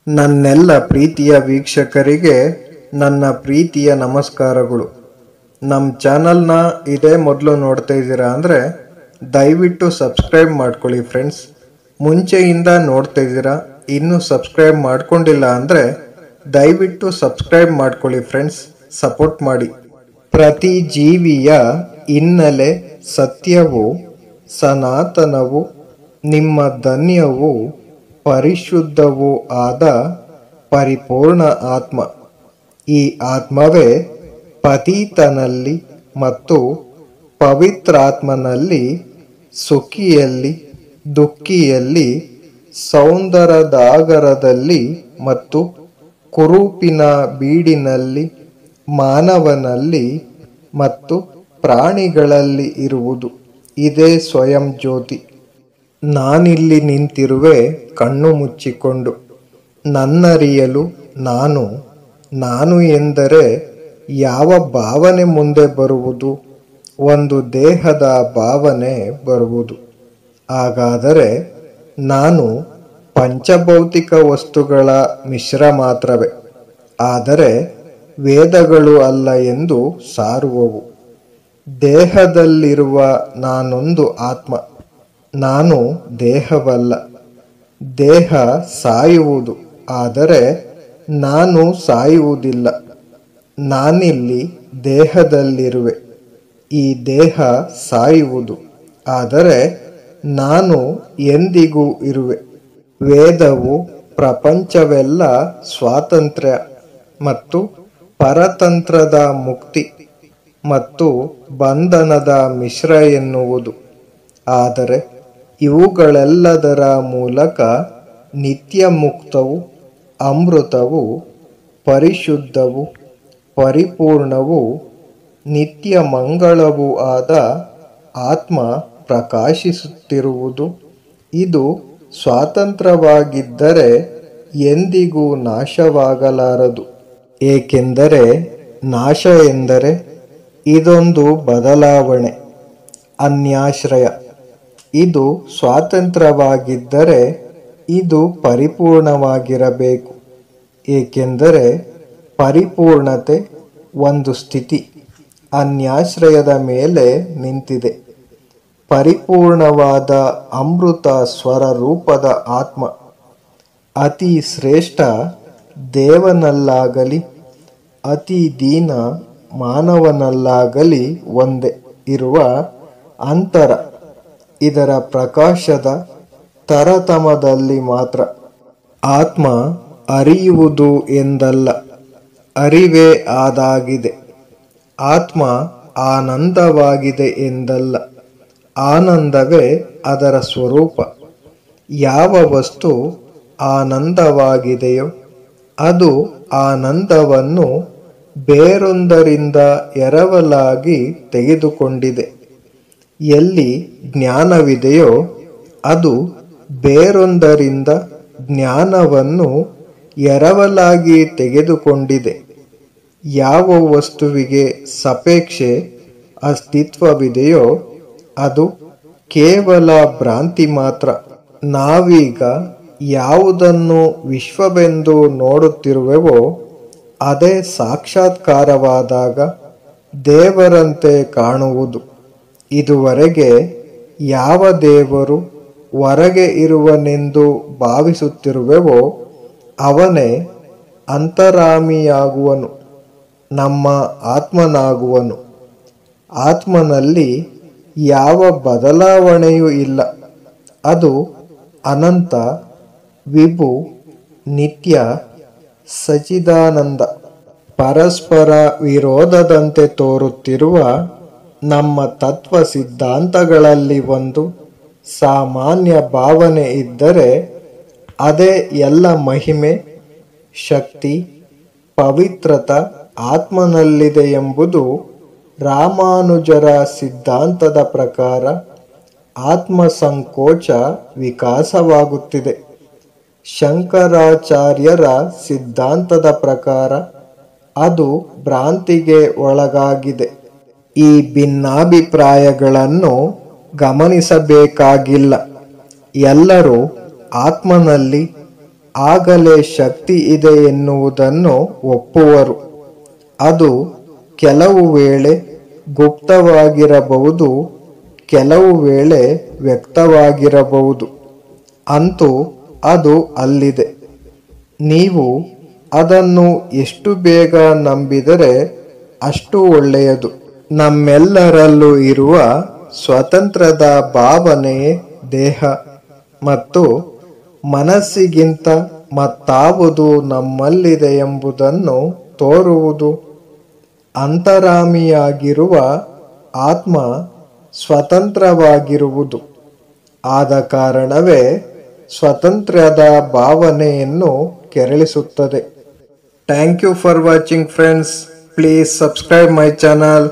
ನನ್ನೆಲ್ಲ ಪ್ರೀತಿಯ ವೀಕ್ಷಕರಿಗೆ ನನ್ನ ಪ್ರೀತಿಯ ನಮಸ್ಕಾರಗಳು. ನಮ್ಮ ಚಾನಲ್ನ ಇದೇ ಮೊದಲು ನೋಡ್ತಾ ಇದ್ದೀರಾ ಅಂದರೆ ದಯವಿಟ್ಟು ಸಬ್ಸ್ಕ್ರೈಬ್ ಮಾಡ್ಕೊಳ್ಳಿ ಫ್ರೆಂಡ್ಸ್. ಮುಂಚೆಯಿಂದ ನೋಡ್ತಾ ಇದ್ದೀರಾ, ಇನ್ನೂ ಸಬ್ಸ್ಕ್ರೈಬ್ ಮಾಡ್ಕೊಂಡಿಲ್ಲ ಅಂದರೆ ದಯವಿಟ್ಟು ಸಬ್ಸ್ಕ್ರೈಬ್ ಮಾಡ್ಕೊಳ್ಳಿ ಫ್ರೆಂಡ್ಸ್, ಸಪೋರ್ಟ್ ಮಾಡಿ. ಪ್ರತಿ ಜೀವಿಯ ಹಿನ್ನೆಲೆ ಸತ್ಯವು, ಸನಾತನವು, ನಿಮ್ಮ ಧನ್ಯವು, ಪರಿಶುದ್ಧವೂ ಆದ ಪರಿಪೂರ್ಣ ಆತ್ಮ. ಈ ಆತ್ಮವೇ ಪತಿತನಲ್ಲಿ ಮತ್ತು ಪವಿತ್ರಾತ್ಮನಲ್ಲಿ, ಸುಖಿಯಲ್ಲಿ, ದುಃಖಿಯಲ್ಲಿ, ಸೌಂದರ್ಯದಾಗರದಲ್ಲಿ ಮತ್ತು ಕುರುಪಿನ ಬೀಡಿನಲ್ಲಿ, ಮಾನವನಲ್ಲಿ ಮತ್ತು ಪ್ರಾಣಿಗಳಲ್ಲಿ ಇರುವುದು. ಇದೇ ಸ್ವಯಂ ಜ್ಯೋತಿ. ನಾನಿಲ್ಲಿ ನಿಂತಿರುವೆ ಕಣ್ಣು ಮುಚ್ಚಿಕೊಂಡು. ನನ್ನರಿಯಲು ನಾನು ಎಂದರೆ ಯಾವ ಭಾವನೆ ಮುಂದೆ ಬರುವುದು? ಒಂದು ದೇಹದ ಭಾವನೆ ಬರುವುದು. ಹಾಗಾದರೆ ನಾನು ಪಂಚಭೌತಿಕ ವಸ್ತುಗಳ ಮಿಶ್ರ ಮಾತ್ರವೇ, ಆದರೆ ವೇದಗಳು ಅಲ್ಲ ಎಂದು ಸಾರುವವು. ದೇಹದಲ್ಲಿರುವ ನಾನೊಂದು ಆತ್ಮ, ನಾನು ದೇಹವಲ್ಲ. ದೇಹ ಸಾಯುವುದು, ಆದರೆ ನಾನು ಸಾಯುವುದಿಲ್ಲ. ನಾನಿಲ್ಲಿ ದೇಹದಲ್ಲಿರುವೆ. ಈ ದೇಹ ಸಾಯುವುದು, ಆದರೆ ನಾನು ಎಂದಿಗೂ ಇರುವೆ. ವೇದವು ಪ್ರಪಂಚವೆಲ್ಲ ಸ್ವಾತಂತ್ರ್ಯ ಮತ್ತು ಪರತಂತ್ರದ ಮುಕ್ತಿ ಮತ್ತು ಬಂಧನದ ಮಿಶ್ರ ಎನ್ನುವುದು. ಆದರೆ ಇವುಗಳೆಲ್ಲದರ ಮೂಲಕ ನಿತ್ಯ ಮುಕ್ತವು, ಅಮೃತವು, ಪರಿಶುದ್ಧವು, ಪರಿಪೂರ್ಣವೂ ನಿತ್ಯ ಮಂಗಳವೂ ಆದ ಆತ್ಮ ಪ್ರಕಾಶಿಸುತ್ತಿರುವುದು. ಇದು ಸ್ವಾತಂತ್ರ್ಯವಾಗಿದ್ದರೆ ಎಂದಿಗೂ ನಾಶವಾಗಲಾರದು. ಏಕೆಂದರೆ ನಾಶ ಎಂದರೆ ಇದೊಂದು ಬದಲಾವಣೆ, ಅನ್ಯಾಶ್ರಯ. ಇದು ಸ್ವಾತಂತ್ರ್ಯವಾಗಿದ್ದರೆ ಇದು ಪರಿಪೂರ್ಣವಾಗಿರಬೇಕು. ಏಕೆಂದರೆ ಪರಿಪೂರ್ಣತೆ ಒಂದು ಸ್ಥಿತಿ, ಅನ್ಯಾಶ್ರಯದ ಮೇಲೆ ನಿಂತಿದೆ. ಪರಿಪೂರ್ಣವಾದ ಅಮೃತ ಸ್ವರೂಪದ ಆತ್ಮ ಅತಿ ಶ್ರೇಷ್ಠ ದೇವನಲ್ಲಾಗಲಿ ಅತಿ ದೀನ ಮಾನವನಲ್ಲಾಗಲಿ ಒಂದೇ ಇರುವ ಅಂತರ. ಇದರ ಪ್ರಕಾಶದ ತರತಮದಲ್ಲಿ ಮಾತ್ರ. ಆತ್ಮ ಅರಿಯುವುದು ಎಂದಲ್ಲ, ಅರಿವೇ ಆದಾಗಿದೆ. ಆತ್ಮ ಆನಂದವಾಗಿದೆ ಎಂದಲ್ಲ, ಆನಂದವೇ ಅದರ ಸ್ವರೂಪ. ಯಾವ ವಸ್ತು ಆನಂದವಾಗಿದೆಯೋ ಅದು ಆನಂದವನ್ನು ಬೇರೊಂದರಿಂದ ಎರವಲಾಗಿ ತೆಗೆದುಕೊಂಡಿದೆ. ಎಲ್ಲಿ ಜ್ಞಾನವಿದೆಯೋ ಅದು ಬೇರೊಂದರಿಂದ ಜ್ಞಾನವನ್ನು ಎರವಲಾಗಿ ತೆಗೆದುಕೊಂಡಿದೆ. ಯಾವ ವಸ್ತುವಿಗೆ ಸಾಪೇಕ್ಷೆ ಅಸ್ತಿತ್ವವಿದೆಯೋ ಅದು ಕೇವಲ ಭ್ರಾಂತಿ ಮಾತ್ರ. ನಾವೀಗ ಯಾವುದನ್ನು ವಿಶ್ವವೆಂದು ನೋಡುತ್ತಿರುವೆವೋ ಅದೇ ಸಾಕ್ಷಾತ್ಕಾರವಾದಾಗ ದೇವರಂತೆ ಕಾಣುವುದು. ಇದುವರೆಗೆ ಯಾವ ದೇವರು ಹೊರಗೆ ಇರುವನೆಂದು ಭಾವಿಸುತ್ತಿರುವೆವೋ ಅವನೇ ಅಂತರಾಮಿಯಾಗುವನು, ನಮ್ಮ ಆತ್ಮನಾಗುವನು. ಆತ್ಮನಲ್ಲಿ ಯಾವ ಬದಲಾವಣೆಯೂ ಇಲ್ಲ. ಅದು ಅನಂತ, ವಿಭು, ನಿತ್ಯ, ಸಚ್ಚಿದಾನಂದ. ಪರಸ್ಪರ ವಿರೋಧದಂತೆ ತೋರುತ್ತಿರುವ ನಮ್ಮ ತತ್ವ ಸಿದ್ಧಾಂತಗಳಲ್ಲಿ ಒಂದು ಸಾಮಾನ್ಯ ಭಾವನೆ ಇದ್ದರೆ ಅದೇ ಎಲ್ಲ ಮಹಿಮೆ, ಶಕ್ತಿ, ಪವಿತ್ರತ ಆತ್ಮನಲ್ಲಿದೆ ಎಂಬುದು ರಾಮಾನುಜರ ಸಿದ್ಧಾಂತದ ಪ್ರಕಾರ. ಆತ್ಮ ಸಂಕೋಚ ವಿಕಾಸವಾಗುತ್ತಿದೆ. ಶಂಕರಾಚಾರ್ಯರ ಸಿದ್ಧಾಂತದ ಪ್ರಕಾರ ಅದು ಭ್ರಾಂತಿಗೆ ಒಳಗಾಗಿದೆ. ಈ ಭಿನ್ನಾಭಿಪ್ರಾಯಗಳನ್ನು ಗಮನಿಸಬೇಕಾಗಿಲ್ಲ. ಎಲ್ಲರೂ ಆತ್ಮನಲ್ಲಿ ಆಗಲೇ ಶಕ್ತಿ ಇದೆ ಎನ್ನುವುದನ್ನು ಒಪ್ಪುವರು. ಅದು ಕೆಲವು ವೇಳೆ ಗುಪ್ತವಾಗಿರಬಹುದು, ಕೆಲವು ವೇಳೆ ವ್ಯಕ್ತವಾಗಿರಬಹುದು. ಅಂತೂ ಅದು ಅಲ್ಲಿದೆ. ನೀವು ಅದನ್ನು ಎಷ್ಟು ಬೇಗ ನಂಬಿದರೆ ಅಷ್ಟು ಒಳ್ಳೆಯದು. ನಮ್ಮೆಲ್ಲರಲ್ಲೂ ಇರುವ ಸ್ವತಂತ್ರದ ಭಾವನೆಯೇ ದೇಹ ಮತ್ತು ಮನಸ್ಸಿಗಿಂತ ಮತ್ತಾವುದು ನಮ್ಮಲ್ಲಿದೆ ಎಂಬುದನ್ನು ತೋರುವುದು. ಅಂತರಾಮಿಯಾಗಿರುವ ಆತ್ಮ ಸ್ವತಂತ್ರವಾಗಿರುವುದು. ಆದ ಕಾರಣವೇ ಸ್ವಾತಂತ್ರ್ಯದ ಭಾವನೆಯನ್ನು ಕೆರಳಿಸುತ್ತದೆ. Thank you for watching friends. Please subscribe my channel.